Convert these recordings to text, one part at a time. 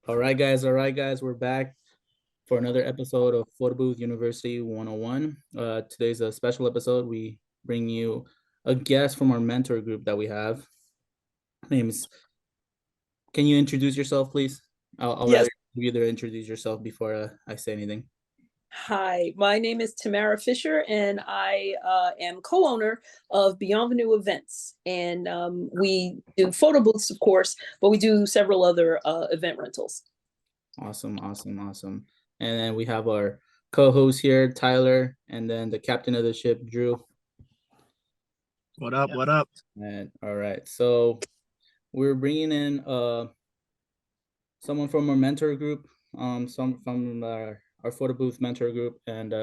All right, guys, we're back for another episode of PB University 101. Today's a special episode. We bring you a guest from our mentor group that we have. Name's, can you introduce yourself, please? I'll Yes. rather you either introduce yourself before I say anything. Hi, my name is Tamara Fisher, and I am co-owner of Bienvenue Events. And we do photo booths, of course, but we do several other event rentals. Awesome, awesome, awesome. And then we have our co-host here, Tyler, and then the captain of the ship, Drew. What up? What up? And all right, so we're bringing in someone from our mentor group, some from our photo booth mentor group, and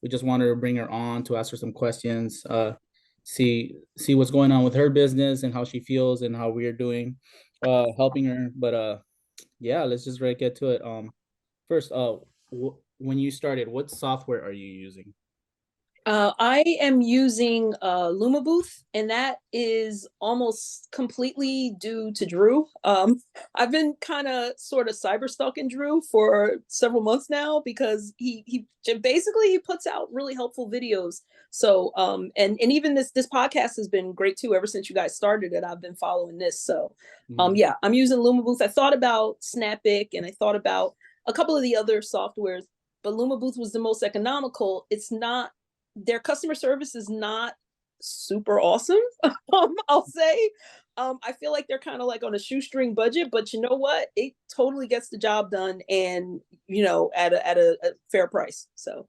we just wanted to bring her on to ask her some questions, see what's going on with her business and how she feels and how we're doing, helping her. But yeah, let's just right get to it. First, when you started, what software are you using? I am using LumaBooth, and that is almost completely due to Drew. I've been kind of sort of cyber stalking Drew for several months now because he basically he puts out really helpful videos. So and even this podcast has been great too ever since you guys started it. I've been following this. So yeah, I'm using LumaBooth. I thought about Snapic and I thought about a couple of the other softwares, but LumaBooth was the most economical. It's not, their customer service is not super awesome. I'll say. I feel like they're kind of like on a shoestring budget, but you know what? It totally gets the job done, and at a fair price. So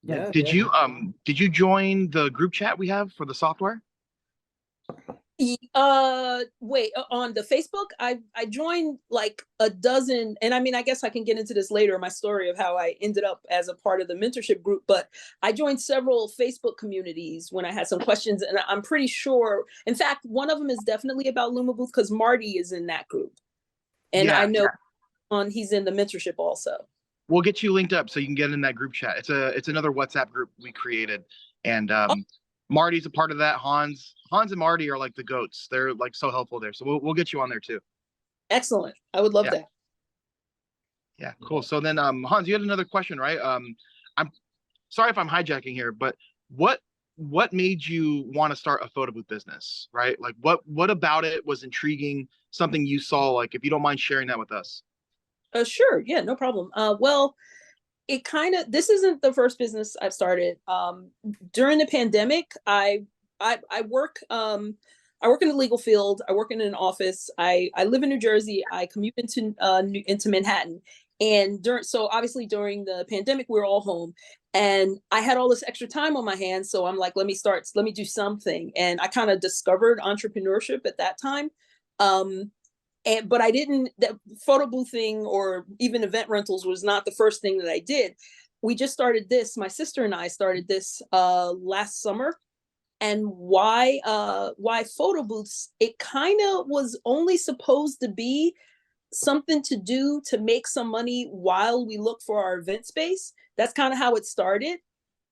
Yeah. Did you join the group chat we have for the software? Wait, on the Facebook, I joined like a dozen, and I mean, I guess I can get into this later, my story of how I ended up as a part of the mentorship group, but I joined several Facebook communities when I had some questions, and I'm pretty sure, in fact, one of them is definitely about LumaBooth because Marty is in that group, and I know he's in the mentorship also. We'll get you linked up so you can get in that group chat. It's another WhatsApp group we created, and Marty's a part of that. Hans and Marty are like the goats. They're like so helpful there. So we'll get you on there too. Excellent. I would love that. Yeah, cool. So then Hans, you had another question, right? I'm sorry if I'm hijacking here, but what made you want to start a photo booth business, right? Like what about it was intriguing, something you saw, like if you don't mind sharing that with us. Sure. Yeah, no problem. Well, this isn't the first business I've started. During the pandemic, I work in the legal field. I work in an office. I live in New Jersey. I commute into Manhattan. And obviously during the pandemic, we were all home, and I had all this extra time on my hands. So I'm like, let me do something. And I kind of discovered entrepreneurship at that time. But I didn't, that photo boothing or even event rentals was not the first thing that I did. We just started this. My sister and I started this last summer. And why photo booths? It kind of was only supposed to be something to do to make some money while we look for our event space. That's kind of how it started.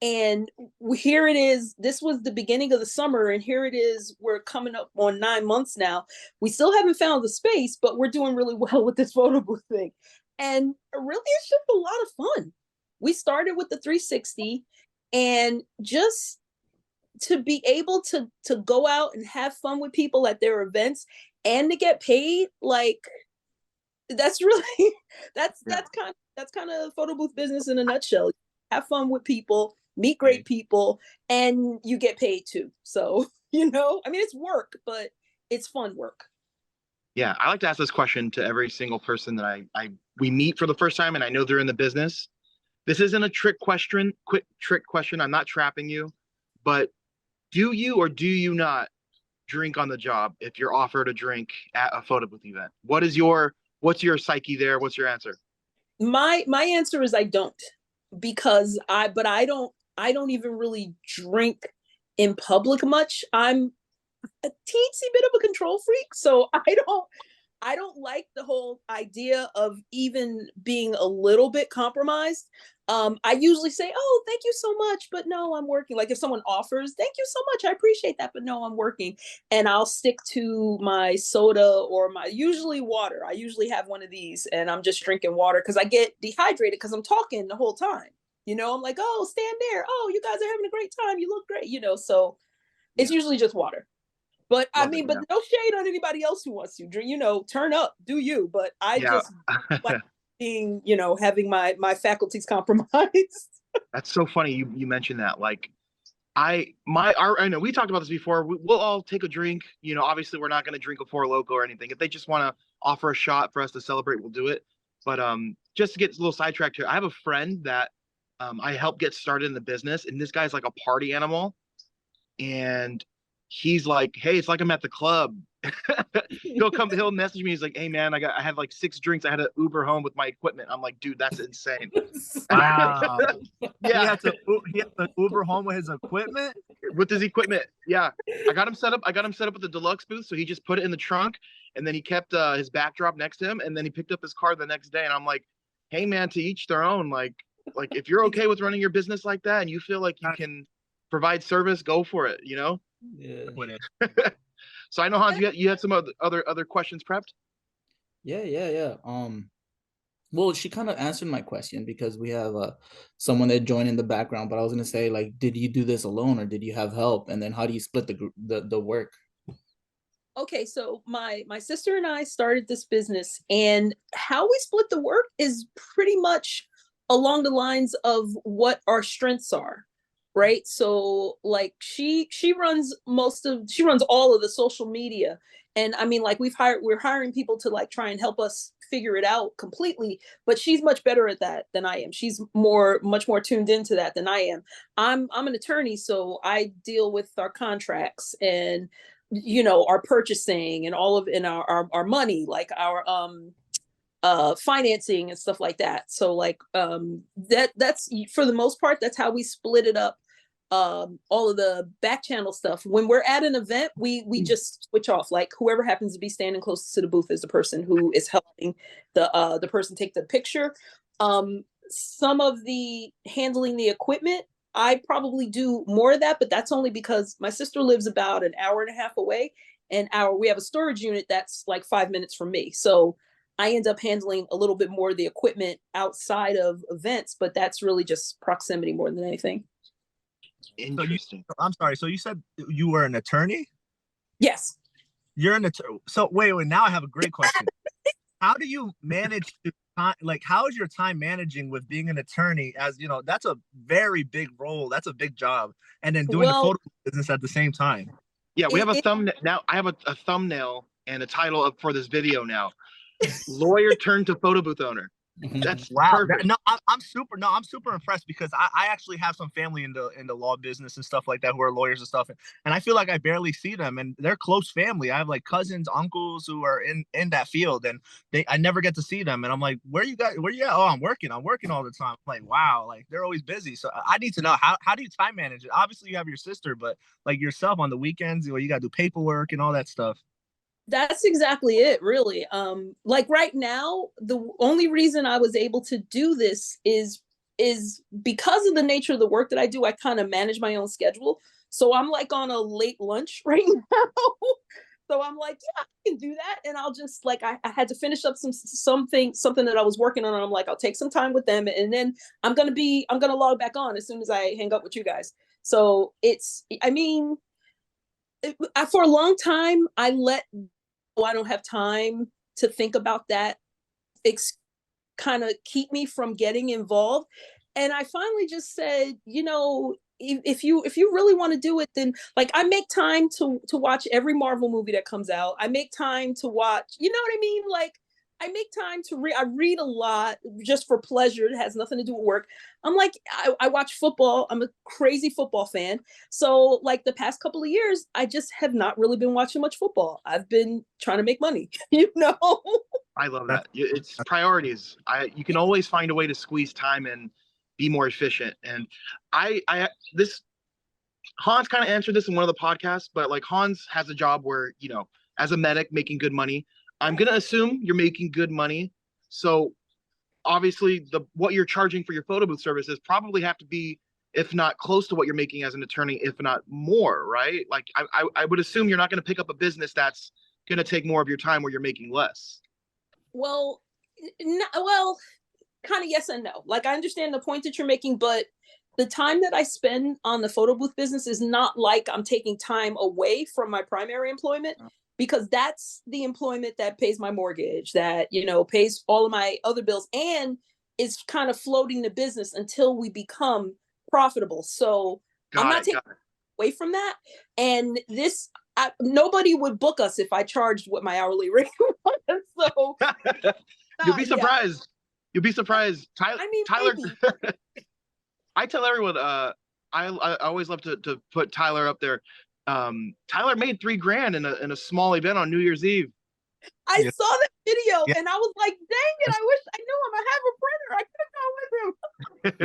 And here it is. This was the beginning of the summer, and here it is. We're coming up on 9 months now. We still haven't found the space, but we're doing really well with this photo booth thing. And really, it's just a lot of fun. We started with the 360, and just to be able to go out and have fun with people at their events and to get paid, like that's really that's kind of photo booth business in a nutshell. Have fun with people, meet great people, and you get paid too. So I mean, it's work, but it's fun work. Yeah, I like to ask this question to every single person that we meet for the first time, and I know they're in the business. This isn't a quick trick question. I'm not trapping you, but do you or do you not drink on the job if you're offered a drink at a photo booth event? What's your psyche there? What's your answer? My answer is I don't, because I don't even really drink in public much. I'm a teensy bit of a control freak, so I don't like the whole idea of even being a little bit compromised. I usually say, "Oh, thank you so much," but no, I'm working. Like if someone offers, "Thank you so much, I appreciate that," but no, I'm working, and I'll stick to my soda or my usually water. I usually have one of these, and I'm just drinking water because I get dehydrated because I'm talking the whole time. I'm like, "Oh, stand there. Oh, you guys are having a great time. You look great." So it's Yeah. usually just water. But I Love it. mean, but no shade on anybody else who wants to drink, turn up, do you. But I Yeah. just like being, having my faculties compromised. That's so funny you mentioned that. Like I know we talked about this before. We'll all take a drink. Obviously we're not going to drink a Four Loko or anything. If they just want to offer a shot for us to celebrate, we'll do it. But just to get a little sidetracked here, I have a friend that I helped get started in the business, and this guy's like a party animal, and he's like, "Hey, it's like I'm at the club." He'll message me. He's like, "Hey man, I had like 6 drinks. I had to Uber home with my equipment." I'm like, "Dude, that's insane." Wow. Yeah, He had to Uber home with his equipment. with his equipment. Yeah, I got him set up. I got him set up with the deluxe booth, so he just put it in the trunk, and then he kept his backdrop next to him, and then he picked up his car the next day. And I'm like, "Hey man, to each their own. Like if you're okay with running your business like that, and you feel like you can provide service, go for it. Yeah. With it. So I know, Hans, you had some other questions prepped. Yeah. Well, she kind of answered my question because we have someone that joined in the background, but I was gonna say, like, did you do this alone or did you have help? And then how do you split the work? Okay, so my sister and I started this business, and how we split the work is pretty much along the lines of what our strengths are, right? So like she runs all of the social media, and I mean, like we're hiring people to like try and help us figure it out completely, but she's much better at that than I am. She's much more tuned into that than I am. I'm an attorney, so I deal with our contracts and our purchasing and all of in our money, like our financing and stuff like that. So like that's for the most part, that's how we split it up. All of the back channel stuff, when we're at an event, we just switch off. Like whoever happens to be standing closest to the booth is the person who is helping the person take the picture. Some of the handling the equipment, I probably do more of that, but that's only because my sister lives about an hour and a half away, and we have a storage unit that's like 5 minutes from me. So I end up handling a little bit more of the equipment outside of events, but that's really just proximity more than anything. Interesting. I'm sorry. So you said you were an attorney? Yes. You're an attorney. So wait. Now I have a great question. How do you manage to how is your time managing with being an attorney? As you know, that's a very big role. That's a big job, and then doing the photo business at the same time. Yeah, we have a thumbnail now. I have a thumbnail and a title up for this video now. Lawyer turned to photo booth owner. That's wow. Perfect. I'm super impressed because I actually have some family in the law business and stuff like that who are lawyers and stuff, and I feel like I barely see them, and they're close family. I have like cousins, uncles who are in that field, and I never get to see them, and I'm like, where you at? Oh, I'm working all the time. I'm like, wow, like they're always busy. So I need to know how do you time manage it? Obviously you have your sister, but like yourself on the weekends, you got to do paperwork and all that stuff. That's exactly it, really. Like right now, the only reason I was able to do this is because of the nature of the work that I do. I kind of manage my own schedule, so I'm like on a late lunch right now. So I'm like, yeah, I can do that, and I'll just like I had to finish up something that I was working on, and I'm like, I'll take some time with them, and then I'm gonna log back on as soon as I hang up with you guys. So I mean, for a long time, I don't have time to think about that. It's kind of keep me from getting involved. And I finally just said, if you really want to do it, then like I make time to watch every Marvel movie that comes out. I make time to watch, you know what I mean? Like I make time to read. I read a lot just for pleasure. It has nothing to do with work. I'm like, I watch football. I'm a crazy football fan. So like the past couple of years, I just have not really been watching much football. I've been trying to make money, I love that. It's priorities. You can always find a way to squeeze time and be more efficient. And this Hans kind of answered this in one of the podcasts, but like Hans has a job where, as a medic making good money. I'm gonna assume you're making good money. So obviously what you're charging for your photo booth services probably have to be, if not close to what you're making as an attorney, if not more, right? Like I would assume you're not going to pick up a business that's going to take more of your time where you're making less. Well, well, kind of yes and no. Like I understand the point that you're making, but the time that I spend on the photo booth business is not like I'm taking time away from my primary employment, because that's the employment that pays my mortgage, that, you know, pays all of my other bills, and is kind of floating the business until we become profitable. So I'm not taking away from that. And this, nobody would book us if I charged what my hourly rate was. So You'll be surprised. Yeah. You'll be surprised. Tyler, I mean, Tyler I tell everyone, I always love to put Tyler up there. Tyler made $3,000 in a small event on New Year's Eve. I saw that video and I was like, dang it, I wish I knew him. I have a printer. I could have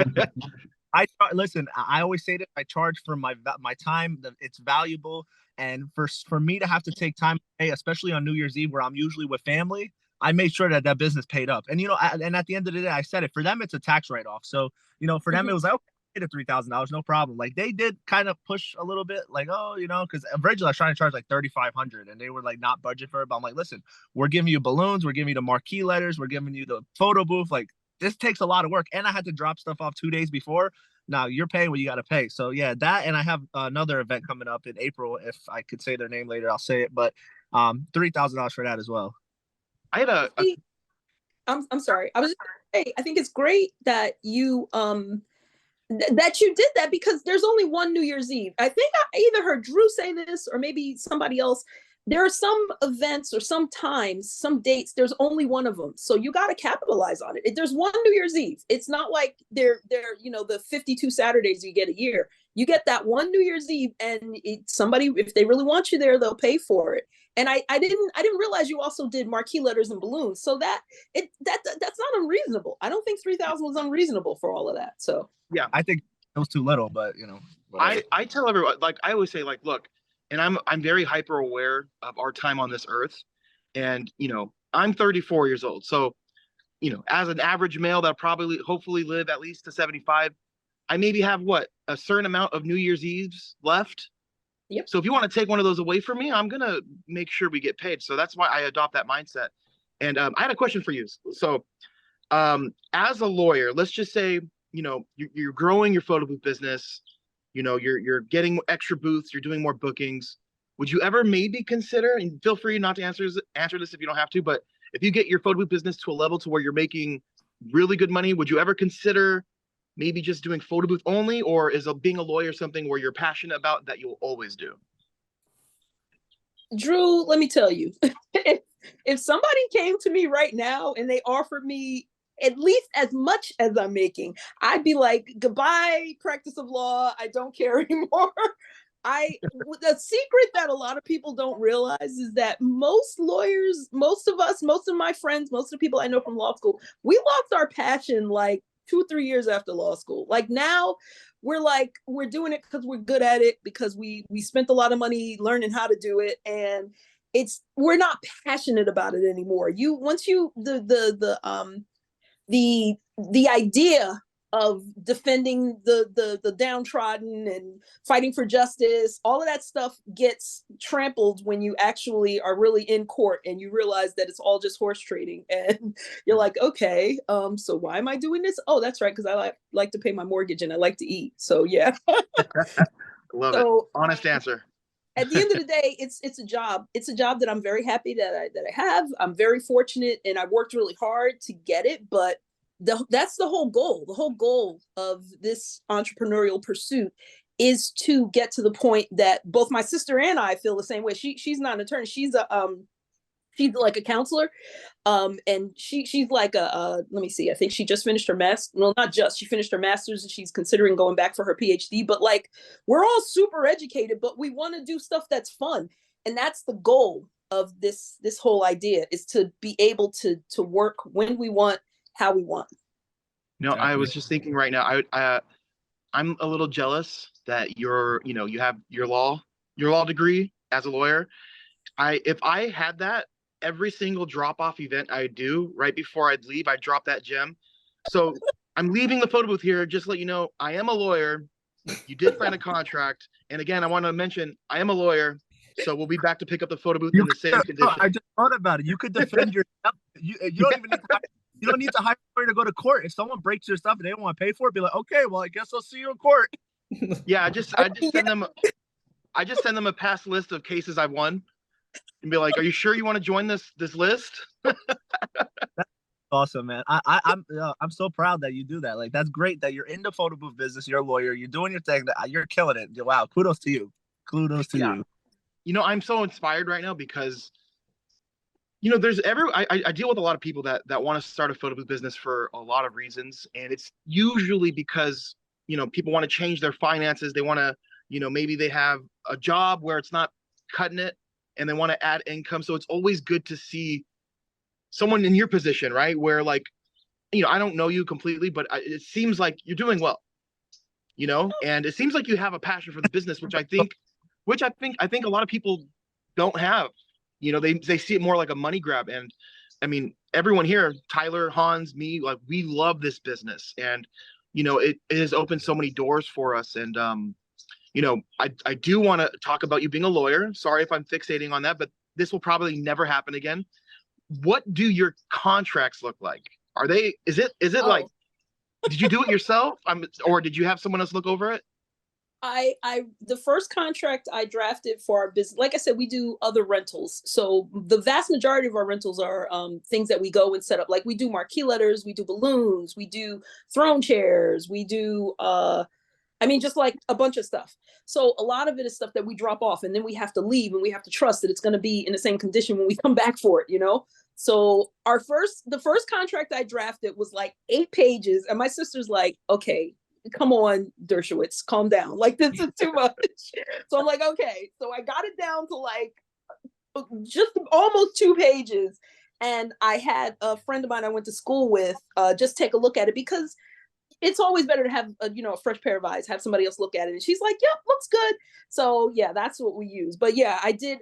gone with him. Listen, I always say that I charge for my time. It's valuable. And for me to have to take time, especially on New Year's Eve, where I'm usually with family, I made sure that business paid up. And, you know, and at the end of the day, I said it, for them, it's a tax write-off. So, you know, for them, it was like, okay, I paid $3,000, no problem. Like they did kind of push a little bit, like, oh, you know, because originally I was trying to charge like $3,500 and they were like not budget for it. But I'm like, listen, we're giving you balloons, we're giving you the marquee letters, we're giving you the photo booth. Like this takes a lot of work. And I had to drop stuff off 2 days before. Now you're paying what you got to pay. So yeah, that, and I have another event coming up in April. If I could say their name later, I'll say it. But $3,000 for that as well. I had I'm sorry. I was just gonna say, I think it's great that you that you did that, because there's only one New Year's Eve. I think I either heard Drew say this or maybe somebody else. There are some events or some times, some dates, there's only one of them. So you got to capitalize on it. There's one New Year's Eve. It's not like they're you know, the 52 Saturdays you get a year. You get that one New Year's Eve, and somebody, if they really want you there, they'll pay for it. And I didn't realize you also did marquee letters and balloons. So that's not unreasonable. I don't think 3,000 was unreasonable for all of that. So yeah, I think it was too little, but you know, I tell everyone, like I always say, like, look, and I'm very hyper aware of our time on this earth. And, you know, I'm 34 years old. So, you know, as an average male that hopefully live at least to 75, I maybe have a certain amount of New Year's Eves left. Yep. So if you want to take one of those away from me, I'm going to make sure we get paid. So that's why I adopt that mindset. And I had a question for you. So as a lawyer, let's just say, you know, you're growing your photo booth business. You know, you're getting extra booths, you're doing more bookings. Would you ever maybe consider, and feel free not to answer this if you don't have to, but if you get your photo booth business to a level to where you're making really good money, would you ever consider maybe just doing photo booth only, or is being a lawyer something where you're passionate about that you'll always do? Drew, let me tell you, if somebody came to me right now and they offered me at least as much as I'm making, I'd be like, goodbye, practice of law. I don't care anymore. The secret that a lot of people don't realize is that most lawyers, most of us, most of my friends, most of the people I know from law school, we lost our passion like 2-3 years after law school. Like now we're doing it because we're good at it, because we spent a lot of money learning how to do it. And we're not passionate about it anymore. The idea of defending the downtrodden and fighting for justice, all of that stuff gets trampled when you actually are really in court and you realize that it's all just horse trading, and you're like, okay, so why am I doing this? Oh, that's right, because I like to pay my mortgage and I like to eat. So yeah. Love it. Honest answer. At the end of the day, it's a job. It's a job that I'm very happy that I have. I'm very fortunate, and I worked really hard to get it, but that's the whole goal. The whole goal of this entrepreneurial pursuit is to get to the point that both my sister and I feel the same way. She's not an attorney. She's like a counselor. And she's like let me see. I think she just finished her she finished her master's, and she's considering going back for her PhD. But like, we're all super educated, but we want to do stuff that's fun. And that's the goal of this whole idea, is to be able to work when we want, how we want. No, I was just thinking right now, I'm a little jealous that you have your law degree as a lawyer. If I had that, every single drop-off event I do, right before I'd leave, I drop that gem. So I'm leaving the photo booth here. Just to let you know, I am a lawyer. You did sign a contract. And again, I want to mention I am a lawyer. So we'll be back to pick up the photo booth in the same condition. I just thought about it. You could defend yourself. You don't even need to hire, you don't need to hire a lawyer to go to court. If someone breaks your stuff and they don't want to pay for it, be like, okay, well, I guess I'll see you in court. Yeah, I just send them a past list of cases I've won and be like, are you sure you want to join this list? Awesome, man. I'm so proud that you do that. Like, that's great that you're in the photo booth business. You're a lawyer. You're doing your thing. You're killing it. Wow, kudos to you. Kudos to you. You know, I'm so inspired right now because, you know, I deal with a lot of people that want to start a photo booth business for a lot of reasons, and it's usually because, you know, people want to change their finances. They want to, you know, maybe they have a job where it's not cutting it, and they want to add income. So it's always good to see someone in your position, right? Where, like, you know, I don't know you completely, but it seems like you're doing well, you know, and it seems like you have a passion for the business, which I think a lot of people don't have. You know, they see it more like a money grab. And I mean, everyone here, Tyler, Hans, me, like, we love this business, and, you know, it has opened so many doors for us. And, you know, I do want to talk about you being a lawyer. Sorry if I'm fixating on that, but this will probably never happen again. What do your contracts look like? Is it like, did you do it yourself? Or did you have someone else look over it? The first contract I drafted for our business, like I said, we do other rentals. So the vast majority of our rentals are things that we go and set up. Like, we do marquee letters, we do balloons, we do throne chairs, we do, just like a bunch of stuff. So a lot of it is stuff that we drop off, and then we have to leave, and we have to trust that it's going to be in the same condition when we come back for it, you know? So the first contract I drafted was like 8 pages, and my sister's like, okay, come on, Dershowitz, calm down. Like, this is too much. So I'm like, okay. So I got it down to like just almost 2 pages. And I had a friend of mine I went to school with just take a look at it, because it's always better to have a fresh pair of eyes, have somebody else look at it. And she's like, yep, looks good. So yeah, that's what we use. But yeah, I did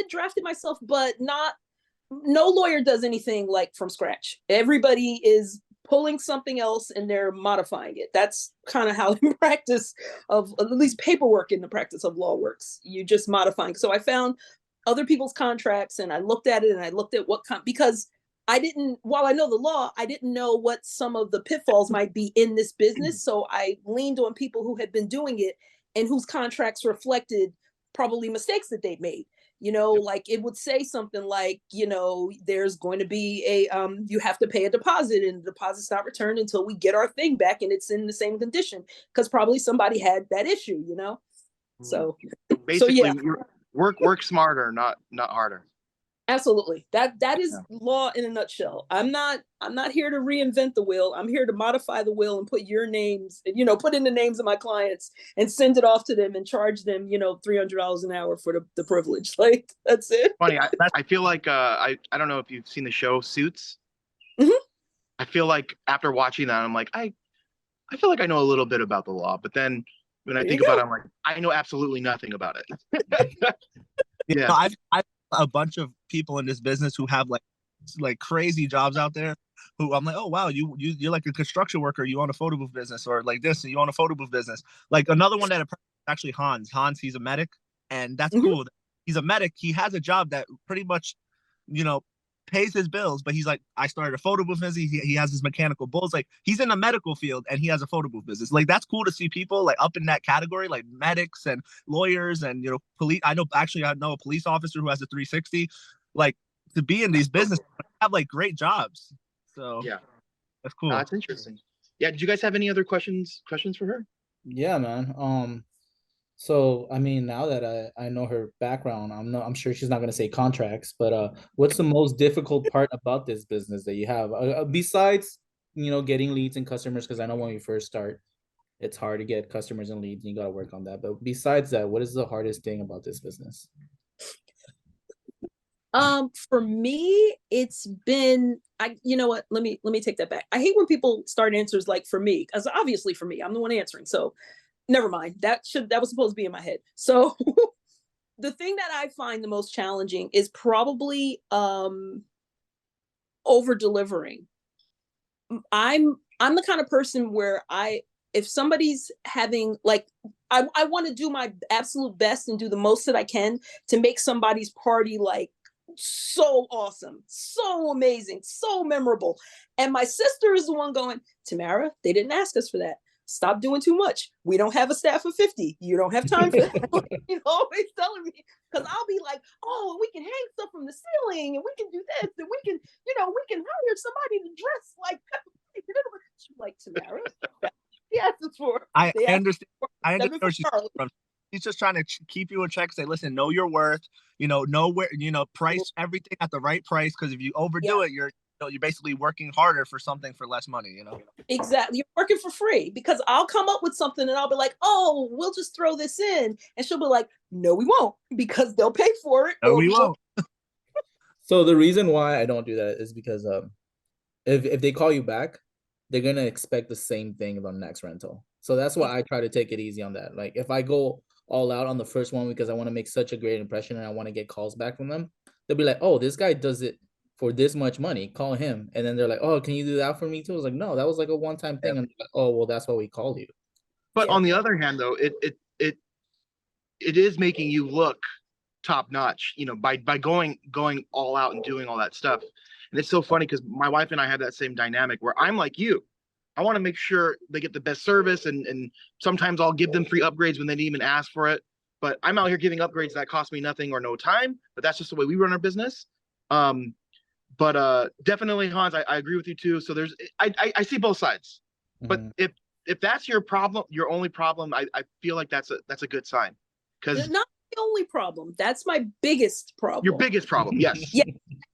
draft it myself, but no lawyer does anything like from scratch. Everybody is pulling something else and they're modifying it. That's kind of how in practice of, at least paperwork in the practice of law works. You just modifying. So I found other people's contracts and I looked at it, and I looked at because while I know the law, I didn't know what some of the pitfalls might be in this business. So I leaned on people who had been doing it and whose contracts reflected probably mistakes that they'd made. You know, like, it would say something like, you know, there's going to be you have to pay a deposit, and the deposit's not returned until we get our thing back and it's in the same condition, because probably somebody had that issue, you know? So basically, yeah. work smarter, not harder. Absolutely. That is law in a nutshell. I'm not here to reinvent the wheel. I'm here to modify the wheel and put your names, put in the names of my clients and send it off to them and charge them, $300 an hour for the privilege. Like, that's it. Funny. I feel like, I don't know if you've seen the show Suits. Mm-hmm. I feel like after watching that, I'm like, I feel like I know a little bit about the law, but then when I think about it, I'm like, I know absolutely nothing about it. Yeah. I've a bunch of people in this business who have like crazy jobs out there, who I'm like, oh wow, you're like a construction worker, you own a photo booth business, or like this, you own a photo booth business. Like, another one that actually Hans, he's a medic, and that's cool. He's a medic. He has a job that pretty much, pays his bills, but he's like, I started a photo booth business. He has his mechanical bulls. Like, he's in the medical field and he has a photo booth business. Like, that's cool to see people like up in that category, like medics and lawyers and police. I know a police officer who has a 360. Like, to be in these businesses, have like great jobs. So yeah, that's cool. That's interesting. Yeah, did you guys have any other questions for her? Yeah, man. So, I mean, now that I know her background, I'm sure she's not going to say contracts, but what's the most difficult part about this business that you have, besides, getting leads and customers? Because I know when you first start, it's hard to get customers and leads, and you got to work on that. But besides that, what is the hardest thing about this business? For me, it's been, you know what, let me take that back. I hate when people start answers like, for me, because obviously for me, I'm the one answering. So never mind. That was supposed to be in my head. So the thing that I find the most challenging is probably over delivering. I'm the kind of person where if somebody's having like, I want to do my absolute best and do the most that I can to make somebody's party like so awesome, so amazing, so memorable. And my sister is the one going, Tamara, they didn't ask us for that. Stop doing too much. We don't have a staff of 50. You don't have time for that. She's always telling me, because I'll be like, oh, we can hang stuff from the ceiling and we can do this and we can, we can hire somebody to dress like She's like, Tamara, he asked us for. I understand where she's from. She's just trying to keep you in check. Say, listen, know your worth. Know where. Price everything at the right price. Because if you overdo it, you're basically working harder for something for less money. Exactly. You're working for free, because I'll come up with something and I'll be like, oh, we'll just throw this in, and she'll be like, no, we won't, because they'll pay for it. No, we won't. So the reason why I don't do that is because if they call you back, they're gonna expect the same thing on the next rental. So that's why I try to take it easy on that. Like if I go all out on the first one because I want to make such a great impression and I want to get calls back from them, they'll be like, oh, this guy does it for this much money, call him. And then they're like, oh, can you do that for me too? I was like, no, that was like a one-time thing. And like, oh, well, that's why we called you. But on the other hand, though, it is making you look top notch, by going all out and doing all that stuff. And it's so funny because my wife and I have that same dynamic where I'm like you. I want to make sure they get the best service, and sometimes I'll give them free upgrades when they didn't even ask for it. But I'm out here giving upgrades that cost me nothing or no time. But that's just the way we run our business. But definitely, Hans, I agree with you too. So I see both sides. But if that's your problem, your only problem, I feel like that's a good sign. Because not the only problem. That's my biggest problem. Your biggest problem, yes. Yeah.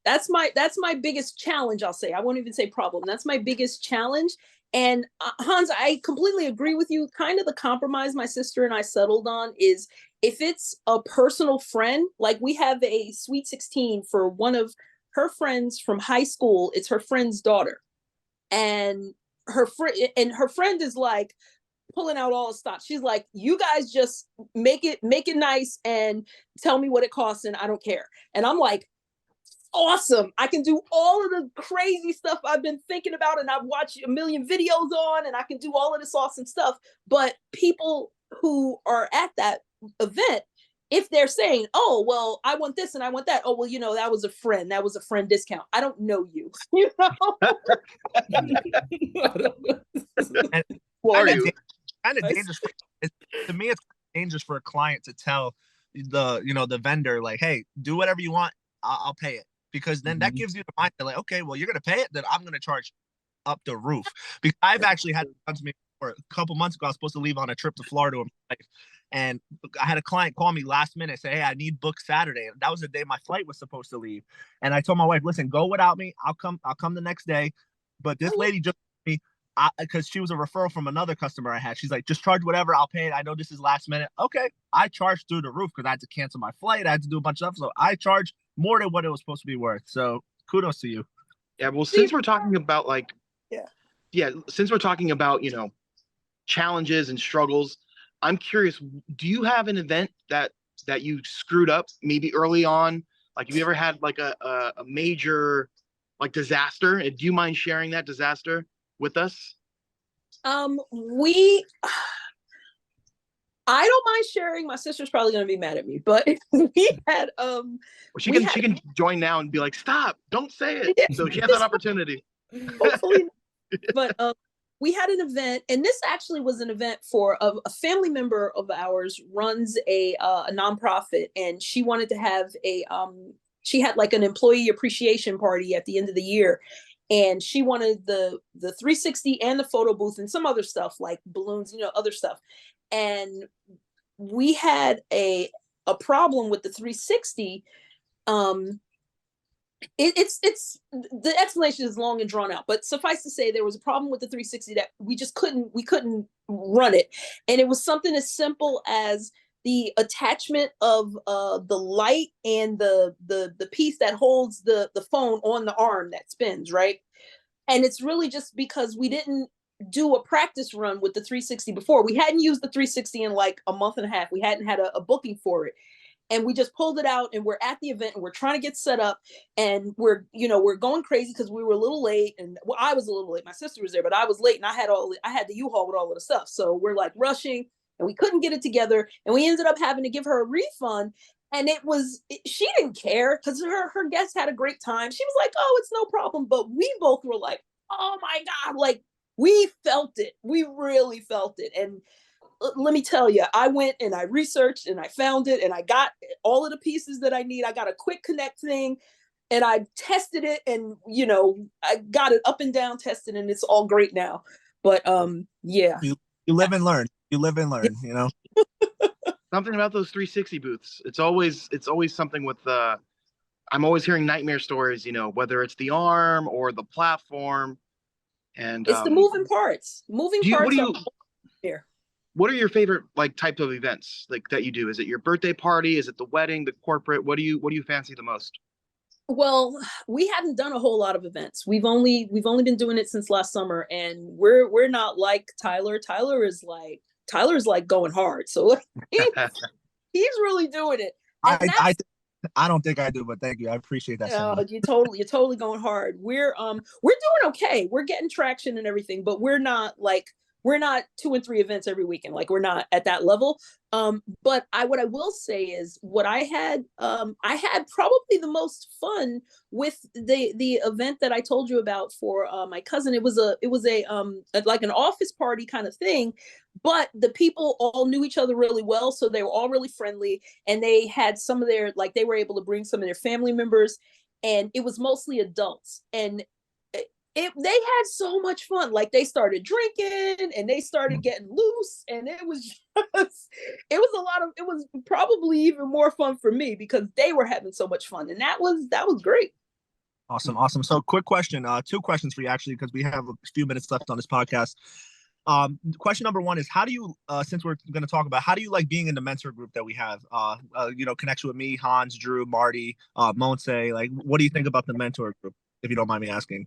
That's my biggest challenge, I'll say. I won't even say problem. That's my biggest challenge. And Hans, I completely agree with you. Kind of the compromise my sister and I settled on is if it's a personal friend, like we have a Sweet 16 for one of her friends from high school. It's her friend's daughter. And her friend is like pulling out all the stops. She's like, you guys just make it nice and tell me what it costs and I don't care. And I'm like, awesome. I can do all of the crazy stuff I've been thinking about and I've watched a million videos on, and I can do all of this awesome stuff. But people who are at that event, if they're saying, oh, well, I want this and I want that. Oh, well, that was a friend. That was a friend discount. I don't know you. And Who are you? Kind of dangerous. To me, it's dangerous for a client to tell the vendor, like, hey, do whatever you want. I'll pay it. Because then that gives you the mindset, like, okay, well, you're going to pay it, then I'm going to charge up the roof. Because I've actually had it done to me for a couple months ago. I was supposed to leave on a trip to Florida with my wife, and I had a client call me last minute, say, hey, I need book Saturday. And that was the day my flight was supposed to leave. And I told my wife, listen, go without me. I'll come the next day. But this lady just me, because she was a referral from another customer I had. She's like, just charge whatever, I'll pay it. I know this is last minute. Okay. I charged through the roof because I had to cancel my flight. I had to do a bunch of stuff. So I charged more than what it was supposed to be worth. So kudos to you. Yeah. Well, since we're talking about since we're talking about, challenges and struggles, I'm curious, do you have an event that you screwed up maybe early on? Like, have you ever had like a major like disaster? And do you mind sharing that disaster with us? I don't mind sharing. My sister's probably going to be mad at me, but we had She can join now and be like, stop, don't say it. Yeah. So she has an opportunity. Hopefully not. But we had an event, and this actually was an event for a family member of ours runs a nonprofit, and she wanted to have she had like an employee appreciation party at the end of the year. And she wanted the 360 and the photo booth and some other stuff like balloons, other stuff. And we had a problem with the 360. It's the explanation is long and drawn out, but suffice to say, there was a problem with the 360 that we couldn't run it. And it was something as simple as the attachment of the light and the piece that holds the phone on the arm that spins, right? And it's really just because we didn't do a practice run with the 360 before. We hadn't used the 360 in like a month and a half. We hadn't had a booking for it. And we just pulled it out, and we're at the event, and we're trying to get set up, and we're going crazy because we were a little late, and well, I was a little late. My sister was there, but I was late, and I had the U-Haul with all of the stuff. So we're like rushing, and we couldn't get it together, and we ended up having to give her a refund. And she didn't care because her guests had a great time. She was like, "Oh, it's no problem." But we both were like, "Oh my God," like we felt it. We really felt it. And let me tell you, I went and I researched and I found it, and I got all of the pieces that I need. I got a quick connect thing, and I tested it, and I got it up and down tested, and it's all great now. But yeah. You live and learn. You live and learn, Something about those 360 booths. It's always something with I'm always hearing nightmare stories, whether it's the arm or the platform. And it's the moving parts. Moving parts are here. What are your favorite types of events that you do? Is it your birthday party? Is it the wedding, the corporate? What do you fancy the most? Well, we haven't done a whole lot of events. We've only been doing it since last summer, and we're not like Tyler. Tyler's like going hard. So he's really doing it. I don't think I do, but thank you. I appreciate that. No, you're totally going hard. We're doing okay. We're getting traction and everything, but we're not 2 and 3 events every weekend. Like, we're not at that level. But what I will say is I had probably the most fun with the event that I told you about for my cousin. It was a like an office party kind of thing, but the people all knew each other really well, so they were all really friendly, and they had some of their they were able to bring some of their family members, and it was mostly adults, and they had so much fun. Like, they started drinking and they started getting loose, and it was probably even more fun for me because they were having so much fun, and that was great. Awesome. So quick question, 2 questions for you actually, because we have a few minutes left on this podcast. Question number 1 is, how do you, since we're going to talk about, how do you like being in the mentor group that we have, connection with me, Hans, Drew, Marty, Monse, what do you think about the mentor group, if you don't mind me asking?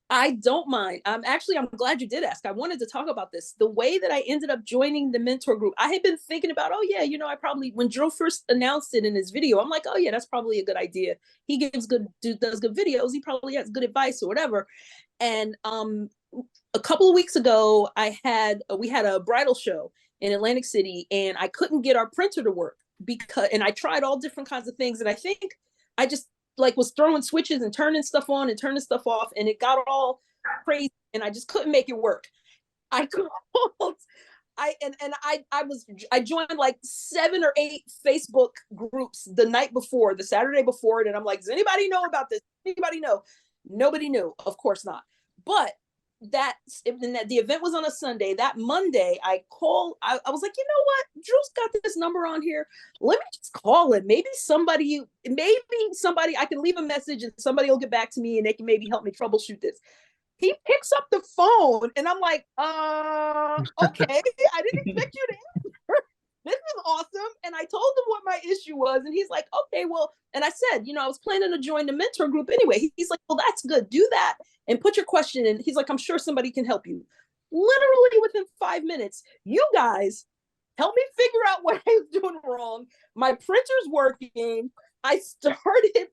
I don't mind. I'm glad you did ask. I wanted to talk about this. The way that I ended up joining the mentor group, I had been thinking about, I probably, when Drew first announced it in his video, I'm like, oh yeah, that's probably a good idea. He does good videos. He probably has good advice or whatever. And a couple of weeks ago, we had a bridal show in Atlantic City, and I couldn't get our printer to work and I tried all different kinds of things. And I think I just was throwing switches and turning stuff on and turning stuff off, and it got all crazy, and I just couldn't make it work. I called, I joined 7 or 8 Facebook groups the Saturday before it, and I'm like, does anybody know about this? Anybody know? Nobody knew, of course not. But the event was on a Sunday. That Monday, I called. I was like, you know what? Drew's got this number on here. Let me just call him. Maybe somebody I can leave a message and somebody will get back to me and they can maybe help me troubleshoot this. He picks up the phone and I'm like, okay, I didn't expect you to answer. This is awesome. And I told him what my issue was, and he's like, okay, well, and I said, I was planning to join the mentor group anyway. He's like, well, that's good. Do that and put your question in. He's like, I'm sure somebody can help you. Literally within 5 minutes, you guys help me figure out what I was doing wrong. My printer's working. I started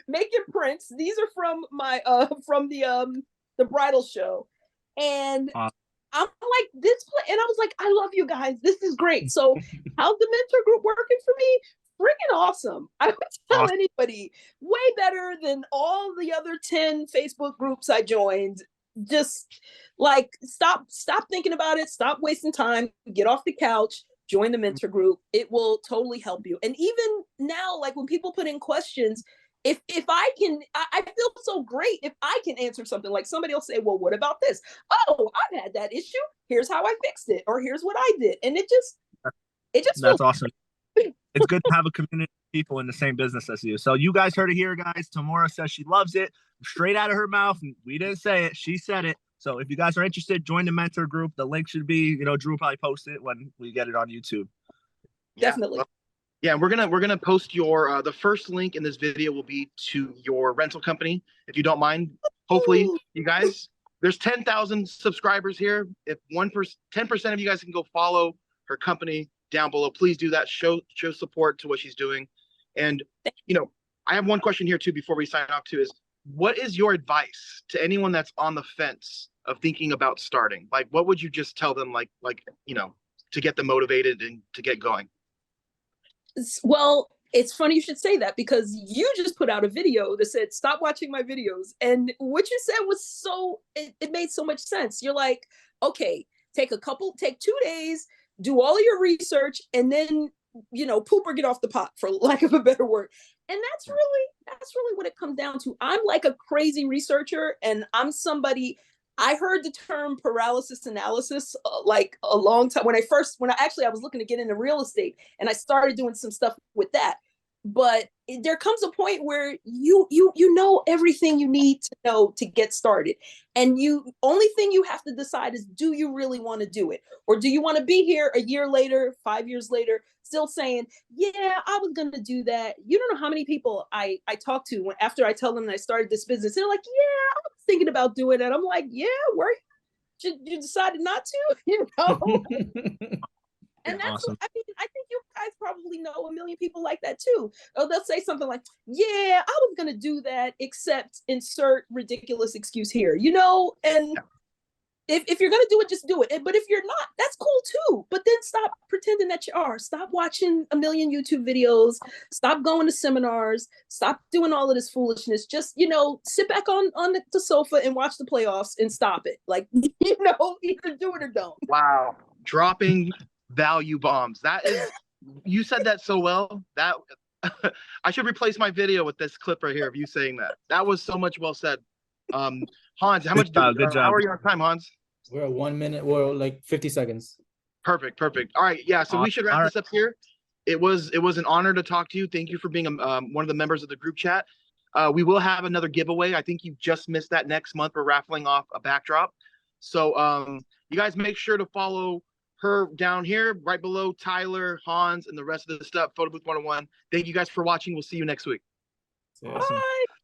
making prints. These are from my from the bridal show, and I'm like, and I was like, I love you guys. This is great. So how's the mentor group working for me? Freaking awesome. I would tell anybody, way better than all the other 10 Facebook groups I joined. Just stop thinking about it. Stop wasting time. Get off the couch. Join the mentor group. It will totally help you. And even now, when people put in questions, if I can, I feel so great if I can answer something. Somebody will say, well, what about this? Oh, I've had that issue. Here's how I fixed it. Or here's what I did. And it just that's awesome. It's good to have a community of people in the same business as you. So you guys heard it here, guys. Tamora says she loves it. Straight out of her mouth. We didn't say it. She said it. So if you guys are interested, join the mentor group. The link should be, Drew will probably post it when we get it on YouTube. Definitely. Yeah, we're gonna post your the first link in this video will be to your rental company, if you don't mind. Hopefully, you guys, there's 10,000 subscribers here. If 10% of you guys can go follow her company down below, please do that. Show support to what she's doing. And, you know, I have one question here too, before we sign off too, is what is your advice to anyone that's on the fence of thinking about starting? Like, what would you just tell them, you know, to get them motivated and to get going? Well, it's funny you should say that, because you just put out a video that said, stop watching my videos. And what you said was it made so much sense. You're like, okay, take 2 days, do all of your research, and then, you know, poop or get off the pot, for lack of a better word. And that's really what it comes down to. I'm like a crazy researcher, and I'm somebody, I heard the term paralysis analysis like a long time when I was looking to get into real estate, and I started doing some stuff with that. But there comes a point where you know everything you need to know to get started, and only thing you have to decide is, do you really want to do it, or do you want to be here a year later, 5 years later, still saying, yeah, I was gonna do that. You don't know how many people I talk to after I tell them that I started this business, and they're like, yeah, I was thinking about doing it. I'm like, yeah, where you decided not to, you know. And that's Awesome. what I mean. I think you guys probably know a million people like that too. Or they'll say something like, yeah, I was gonna do that, except insert ridiculous excuse here, you know. And if you're gonna do it, just do it. But if you're not, that's cool too. But then stop pretending that you are. Stop watching a million YouTube videos. Stop going to seminars. Stop doing all of this foolishness. Just, you know, sit back on the sofa and watch the playoffs and stop it. Like, you know, either do it or don't. Wow. Dropping value bombs. That is, you said that so well. That I should replace my video with this clip right here of you saying that. That was so much well said. Hans, how much? Good job. How are you on time, Hans? We're at 1 minute. We're like 50 seconds. Perfect. All right. Yeah. So we should wrap this up here. It was an honor to talk to you. Thank you for being one of the members of the group chat. We will have another giveaway. I think you just missed that. Next month, we're raffling off a backdrop. So you guys make sure to follow her down here, right below Tyler, Hans, and the rest of the stuff. Photo Booth 101. Thank you guys for watching. We'll see you next week. Yeah. Bye.